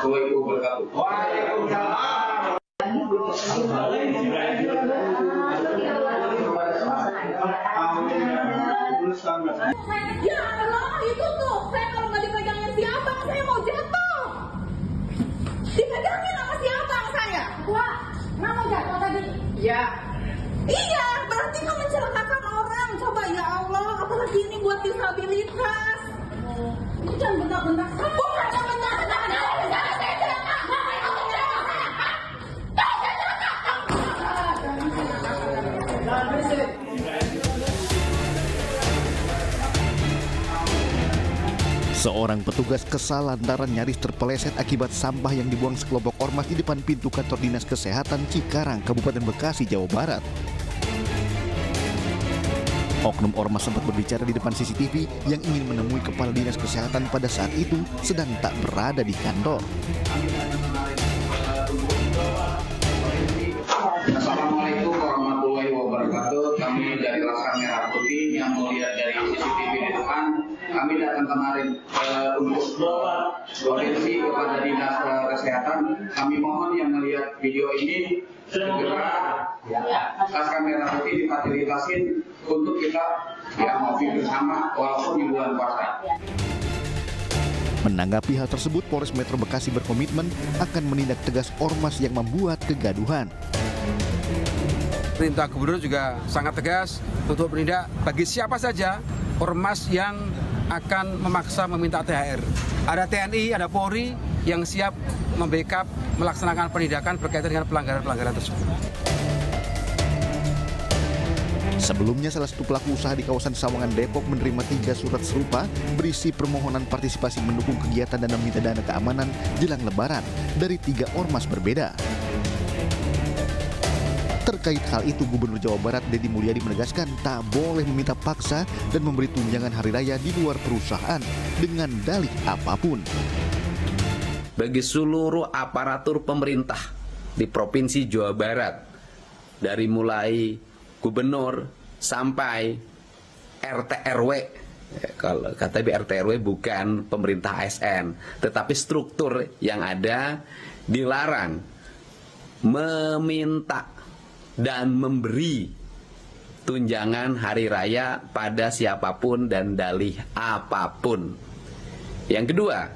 warahmatullahi wabarakatuh. Waalaikumsalam. Ya Allah, itu tuh, saya kalau nggak dipegangin siapa, saya mau jatuh. Dipegangin sama siapa saya? Wah, nggak mau jatuh tadi? Ya. Iya, berarti kan mencelakakan orang. Coba ya Allah, apalagi ini buat disabilitas. Ini jangan bentak-bentak saya. Bukan yang bentak-bentak saya. Seorang petugas kesal lantaran nyaris terpeleset akibat sampah yang dibuang sekelompok ormas di depan pintu kantor Dinas Kesehatan Cikarang, Kabupaten Bekasi, Jawa Barat. Oknum ormas sempat berbicara di depan CCTV yang ingin menemui Kepala Dinas Kesehatan pada saat itu sedang tak berada di kantor. Assalamualaikum warahmatullahi wabarakatuh. Kami dari Laskar Merah Putih yang melihat dari CCTV di depan. Kami datang kemarin untuk koreksi kepada Dinas Kesehatan. Kami mohon yang melihat video ini segera Laskar Merah Putih difasilitasin untuk kita ngopi bersama walaupun di bulan puasa. Menanggapi hal tersebut, Polres Metro Bekasi berkomitmen akan menindak tegas ormas yang membuat kegaduhan. Perintah Gubernur juga sangat tegas untuk menindak bagi siapa saja ormas yang akan memaksa meminta THR. Ada TNI, ada Polri yang siap membackup melaksanakan penindakan berkaitan dengan pelanggaran-pelanggaran tersebut. Sebelumnya, salah satu pelaku usaha di kawasan Sawangan, Depok menerima 3 surat serupa berisi permohonan partisipasi mendukung kegiatan dan meminta dana keamanan jelang Lebaran dari 3 ormas berbeda. Terkait hal itu, Gubernur Jawa Barat Deddy Mulyadi menegaskan tak boleh meminta paksa dan memberi tunjangan hari raya di luar perusahaan dengan dalih apapun. Bagi seluruh aparatur pemerintah di Provinsi Jawa Barat, dari mulai Gubernur sampai RT RW, kalau kata RT RW bukan pemerintah ASN, tetapi struktur yang ada dilarang meminta dan memberi tunjangan hari raya pada siapapun dan dalih apapun. Yang kedua,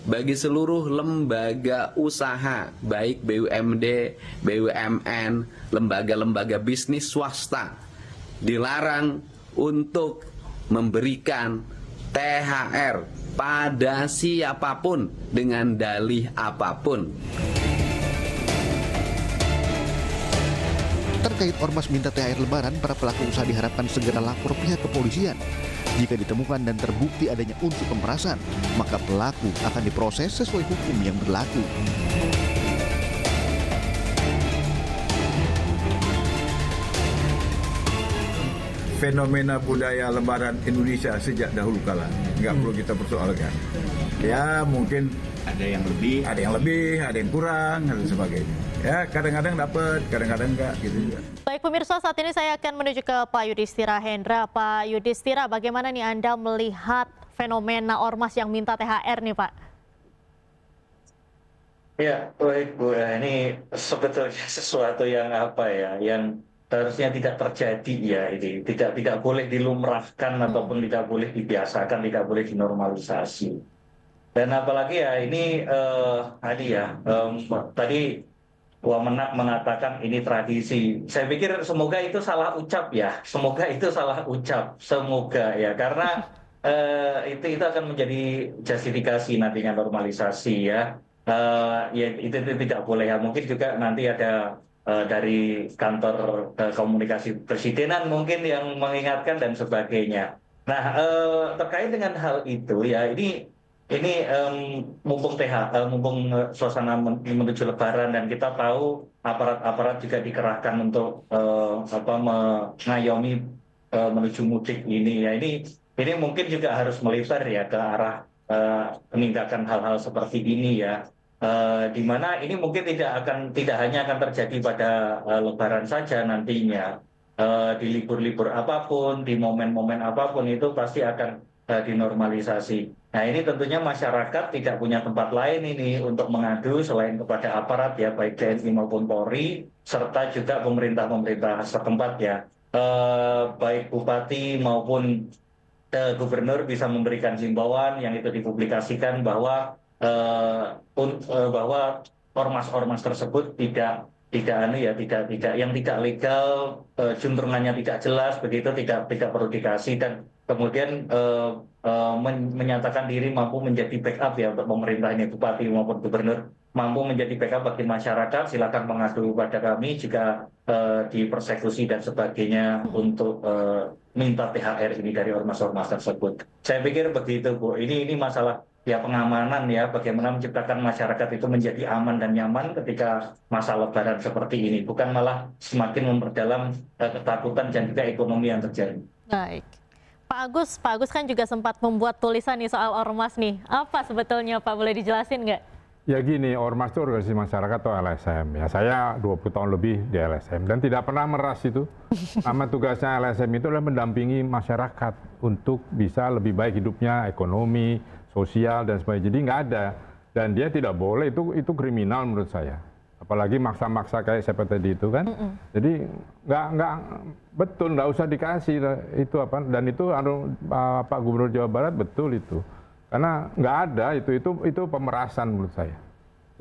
bagi seluruh lembaga usaha, baik BUMD, BUMN, lembaga-lembaga bisnis swasta, dilarang untuk memberikan THR pada siapapun dengan dalih apapun. Terkait ormas minta THR Lebaran, para pelaku usaha diharapkan segera lapor pihak kepolisian. Jika ditemukan dan terbukti adanya unsur pemerasan, maka pelaku akan diproses sesuai hukum yang berlaku. Fenomena budaya Lebaran Indonesia sejak dahulu kala, nggak perlu kita persoalkan. Ya mungkin ada yang lebih, ada yang kurang, dan sebagainya. Ya kadang-kadang dapat, kadang-kadang enggak gitu juga. Baik pemirsa, saat ini saya akan menuju ke Pak Yudhistira Hendra. Pak Yudhistira, bagaimana nih Anda melihat fenomena ormas yang minta THR nih Pak? Ya, baik Bu. Ini sebetulnya sesuatu yang yang seharusnya tidak terjadi ya ini. Tidak boleh dilumrahkan ataupun tidak boleh dibiasakan, tidak boleh dinormalisasi. Dan apalagi ya ini tadi Wamenak mengatakan ini tradisi. Saya pikir semoga itu salah ucap ya. Semoga itu salah ucap. Semoga ya karena itu akan menjadi justifikasi nantinya normalisasi ya. Ya itu tidak boleh ya. Mungkin juga nanti ada dari kantor komunikasi presidenan mungkin yang mengingatkan dan sebagainya. Nah terkait dengan hal itu ya ini mumpung suasana menuju Lebaran dan kita tahu aparat-aparat juga dikerahkan untuk mengayomi menuju mudik ini ya ini mungkin juga harus melebar ya ke arah penindakan hal-hal seperti ini ya di mana ini mungkin tidak hanya akan terjadi pada Lebaran saja nantinya di libur-libur apapun di momen-momen apapun itu pasti akan dinormalisasi. Nah ini tentunya masyarakat tidak punya tempat lain ini untuk mengadu selain kepada aparat ya, baik TNI maupun Polri, serta juga pemerintah-pemerintah setempat ya, baik bupati maupun gubernur bisa memberikan himbauan yang itu dipublikasikan bahwa ormas-ormas tersebut tidak yang tidak legal, juntrungannya tidak jelas, begitu tidak perlu dikasih, dan kemudian menyatakan diri mampu menjadi backup ya untuk pemerintah ini, bupati maupun gubernur mampu menjadi backup bagi masyarakat. Silakan mengadu pada kami jika dipersekusi dan sebagainya untuk minta THR ini dari ormas-ormas tersebut. Saya pikir begitu, Bu. Ini masalah ya pengamanan ya, bagaimana menciptakan masyarakat itu menjadi aman dan nyaman ketika masa lebaran seperti ini, bukan malah semakin memperdalam ketakutan dan juga ekonomi yang terjadi. Baik. Pak Agus kan juga sempat membuat tulisan nih soal ormas nih. Apa sebetulnya Pak, boleh dijelasin nggak? Ya gini, ormas itu organisasi masyarakat atau LSM. Ya saya 20 tahun lebih di LSM dan tidak pernah meras itu. Nama tugasnya LSM itu adalah mendampingi masyarakat untuk bisa lebih baik hidupnya, ekonomi, sosial dan sebagainya. Jadi nggak ada, dan dia tidak boleh, itu kriminal menurut saya. Apalagi maksa-maksa kayak siapa tadi itu kan. Jadi nggak betul, nggak usah dikasih itu apa. Dan itu Pak Gubernur Jawa Barat betul itu, karena nggak ada itu pemerasan menurut saya.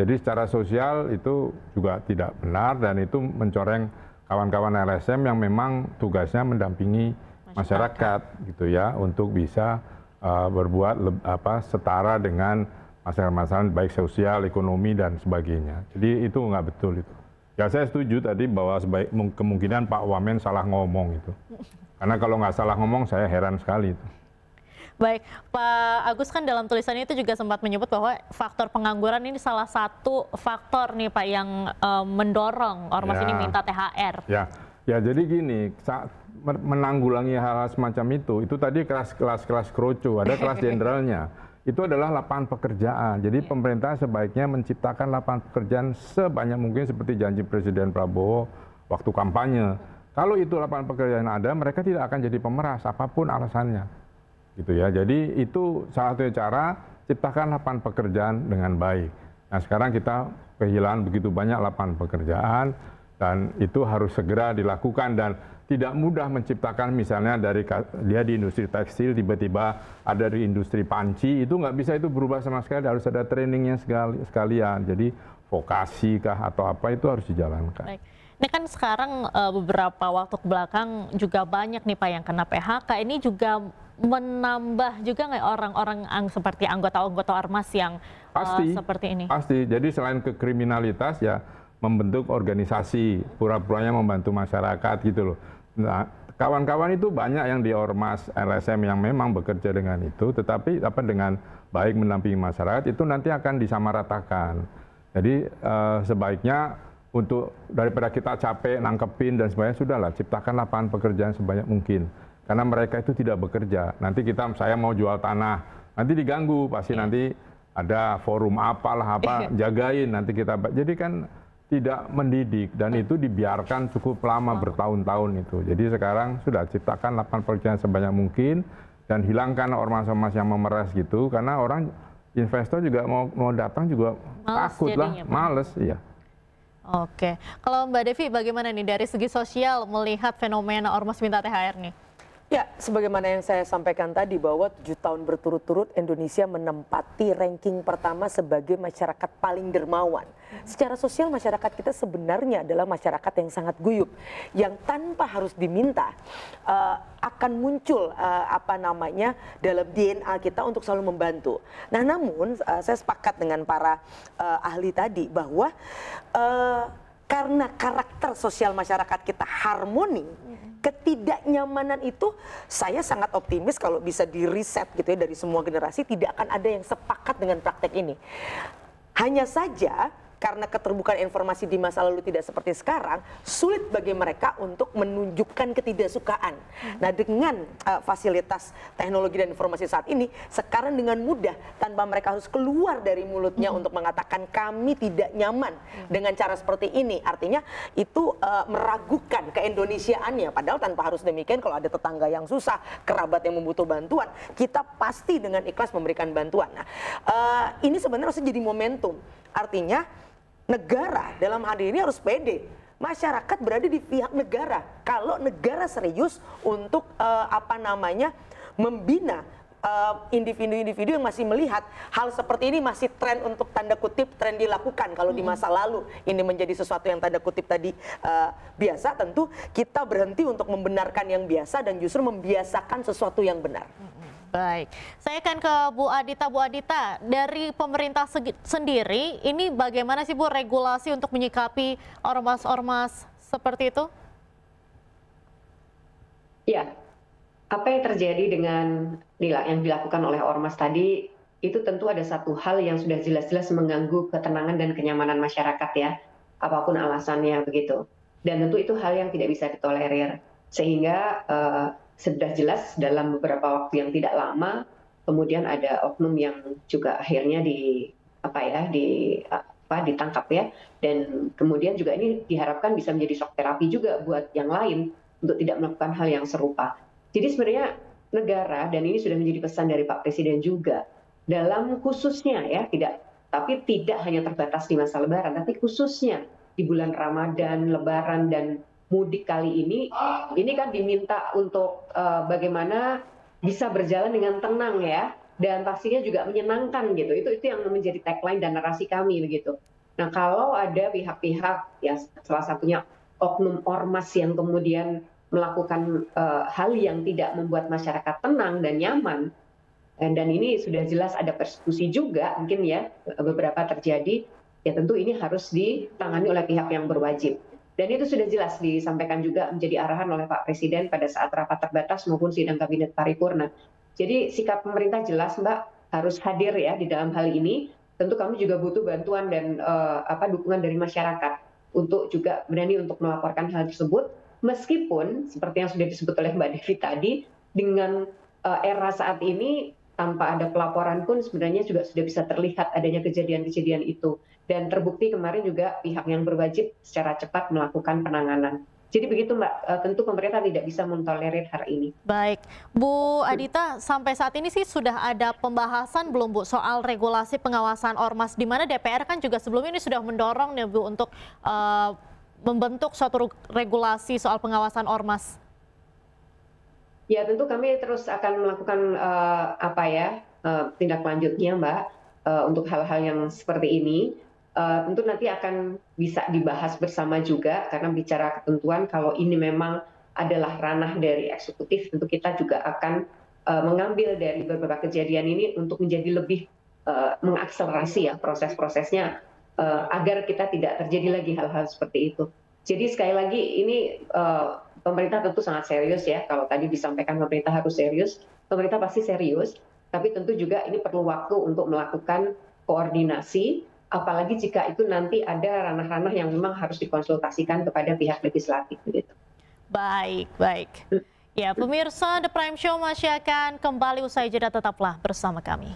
Jadi secara sosial itu juga tidak benar, dan itu mencoreng kawan-kawan LSM yang memang tugasnya mendampingi masyarakat gitu ya, untuk bisa berbuat setara dengan masalah-masalah baik sosial, ekonomi dan sebagainya. Jadi itu nggak betul itu. Ya saya setuju tadi bahwa kemungkinan Pak Wamen salah ngomong itu. Karena kalau nggak salah ngomong saya heran sekali itu. Baik, Pak Agus kan dalam tulisannya itu juga sempat menyebut bahwa faktor pengangguran ini salah satu faktor nih Pak yang mendorong ormas ini minta THR. Ya jadi gini, saat menanggulangi hal-hal semacam itu tadi kelas kroco, ada kelas jenderalnya. Itu adalah lapangan pekerjaan. Jadi pemerintah sebaiknya menciptakan lapangan pekerjaan sebanyak mungkin seperti janji Presiden Prabowo waktu kampanye. Kalau itu lapangan pekerjaan ada, mereka tidak akan jadi pemeras apapun alasannya. Gitu ya. Jadi itu salah satu cara, ciptakan lapangan pekerjaan dengan baik. Nah sekarang kita kehilangan begitu banyak lapangan pekerjaan, dan itu harus segera dilakukan, dan tidak mudah menciptakan misalnya dari dia di industri tekstil tiba-tiba ada di industri panci, itu nggak bisa itu berubah sama sekali, harus ada trainingnya sekalian. Jadi vokasi kah atau apa itu harus dijalankan. Baik. Ini kan sekarang beberapa waktu kebelakang juga banyak nih Pak yang kena PHK, ini juga menambah juga nggak orang-orang seperti anggota-anggota ormas yang seperti ini? Pasti, jadi selain kekriminalitas ya membentuk organisasi, pura-puranya membantu masyarakat gitu loh. Nah, kawan-kawan itu banyak yang di ormas LSM yang memang bekerja dengan itu, tetapi dengan baik mendampingi masyarakat itu nanti akan disamaratakan. Jadi sebaiknya untuk daripada kita capek nangkepin dan sebagainya, sudahlah ciptakan lapangan pekerjaan sebanyak mungkin. Karena mereka itu tidak bekerja. Nanti saya mau jual tanah, nanti diganggu, pasti nanti ada forum apalah jagain nanti kita. Jadi kan tidak mendidik, dan itu dibiarkan cukup lama bertahun-tahun itu. Jadi sekarang sudah ciptakan lapangan pekerjaan sebanyak mungkin dan hilangkan ormas-ormas yang memeras gitu, karena orang investor juga mau datang juga takut lah, males ya. Oke, kalau Mbak Devi bagaimana nih dari segi sosial melihat fenomena ormas minta THR nih? Ya, sebagaimana yang saya sampaikan tadi bahwa 7 tahun berturut-turut Indonesia menempati ranking pertama sebagai masyarakat paling dermawan. Secara sosial masyarakat kita sebenarnya adalah masyarakat yang sangat guyup, yang tanpa harus diminta akan muncul dalam DNA kita untuk selalu membantu. Nah, namun saya sepakat dengan para ahli tadi bahwa karena karakter sosial masyarakat kita harmoni, ketidaknyamanan itu saya sangat optimis kalau bisa di-reset gitu ya dari semua generasi, tidak akan ada yang sepakat dengan praktek ini. Hanya saja karena keterbukaan informasi di masa lalu tidak seperti sekarang, sulit bagi mereka untuk menunjukkan ketidaksukaan. Nah, dengan fasilitas teknologi dan informasi saat ini, sekarang dengan mudah tanpa mereka harus keluar dari mulutnya untuk mengatakan kami tidak nyaman dengan cara seperti ini. Artinya itu meragukan keindonesiaannya. Padahal tanpa harus demikian, kalau ada tetangga yang susah, kerabat yang membutuhkan bantuan, kita pasti dengan ikhlas memberikan bantuan. Nah, ini sebenarnya harus jadi momentum. Artinya negara dalam hal ini harus pede. Masyarakat berada di pihak negara. Kalau negara serius untuk membina individu-individu yang masih melihat hal seperti ini masih tren untuk tanda kutip tren dilakukan. Kalau di masa lalu ini menjadi sesuatu yang tanda kutip tadi biasa, tentu kita berhenti untuk membenarkan yang biasa dan justru membiasakan sesuatu yang benar. Baik, saya akan ke Bu Adita. Bu Adita, dari pemerintah sendiri, ini bagaimana sih Bu regulasi untuk menyikapi ormas-ormas seperti itu? Ya, apa yang terjadi dengan yang dilakukan oleh ormas tadi, itu tentu ada satu hal yang sudah jelas-jelas mengganggu ketenangan dan kenyamanan masyarakat ya, apapun alasannya begitu. Dan tentu itu hal yang tidak bisa ditolerir, sehingga sudah jelas dalam beberapa waktu yang tidak lama, kemudian ada oknum yang juga akhirnya ditangkap ya, dan kemudian juga ini diharapkan bisa menjadi shock terapi juga buat yang lain untuk tidak melakukan hal yang serupa. Jadi sebenarnya negara, dan ini sudah menjadi pesan dari Pak Presiden juga, dalam khususnya ya, tapi tidak hanya terbatas di masa Lebaran, tapi khususnya di bulan Ramadan, Lebaran, dan mudik kali ini kan diminta untuk bagaimana bisa berjalan dengan tenang ya, dan pastinya juga menyenangkan gitu. Itu yang menjadi tagline dan narasi kami begitu. Nah, kalau ada pihak-pihak ya, salah satunya oknum ormas yang kemudian melakukan hal yang tidak membuat masyarakat tenang dan nyaman, dan ini sudah jelas ada persekusi juga mungkin ya beberapa terjadi, ya tentu ini harus ditangani oleh pihak yang berwajib. Dan itu sudah jelas disampaikan juga menjadi arahan oleh Pak Presiden pada saat rapat terbatas maupun sidang kabinet paripurna. Jadi sikap pemerintah jelas Mbak, harus hadir ya di dalam hal ini. Tentu kami juga butuh bantuan dan dukungan dari masyarakat untuk juga berani untuk melaporkan hal tersebut. Meskipun seperti yang sudah disebut oleh Mbak Devi tadi, dengan era saat ini tanpa ada pelaporan pun sebenarnya juga sudah bisa terlihat adanya kejadian-kejadian itu. Dan terbukti kemarin juga pihak yang berwajib secara cepat melakukan penanganan. Jadi begitu Mbak, tentu pemerintah tidak bisa mentolerir hal ini. Baik, Bu Adita, sampai saat ini sih sudah ada pembahasan belum Bu soal regulasi pengawasan ormas, di mana DPR kan juga sebelum ini sudah mendorong nih Bu untuk membentuk suatu regulasi soal pengawasan ormas. Ya tentu kami terus akan melakukan tindak lanjutnya Mbak, untuk hal-hal yang seperti ini. Tentu nanti akan bisa dibahas bersama juga, karena bicara ketentuan kalau ini memang adalah ranah dari eksekutif, tentu kita juga akan mengambil dari beberapa kejadian ini untuk menjadi lebih mengakselerasi ya proses-prosesnya, agar kita tidak terjadi lagi hal-hal seperti itu. Jadi sekali lagi ini pemerintah tentu sangat serius ya, kalau tadi disampaikan pemerintah harus serius, pemerintah pasti serius, tapi tentu juga ini perlu waktu untuk melakukan koordinasi, apalagi jika itu nanti ada ranah-ranah yang memang harus dikonsultasikan kepada pihak legislatif. Gitu. Baik. Ya, pemirsa The Prime Show masih akan kembali usai jeda, tetaplah bersama kami.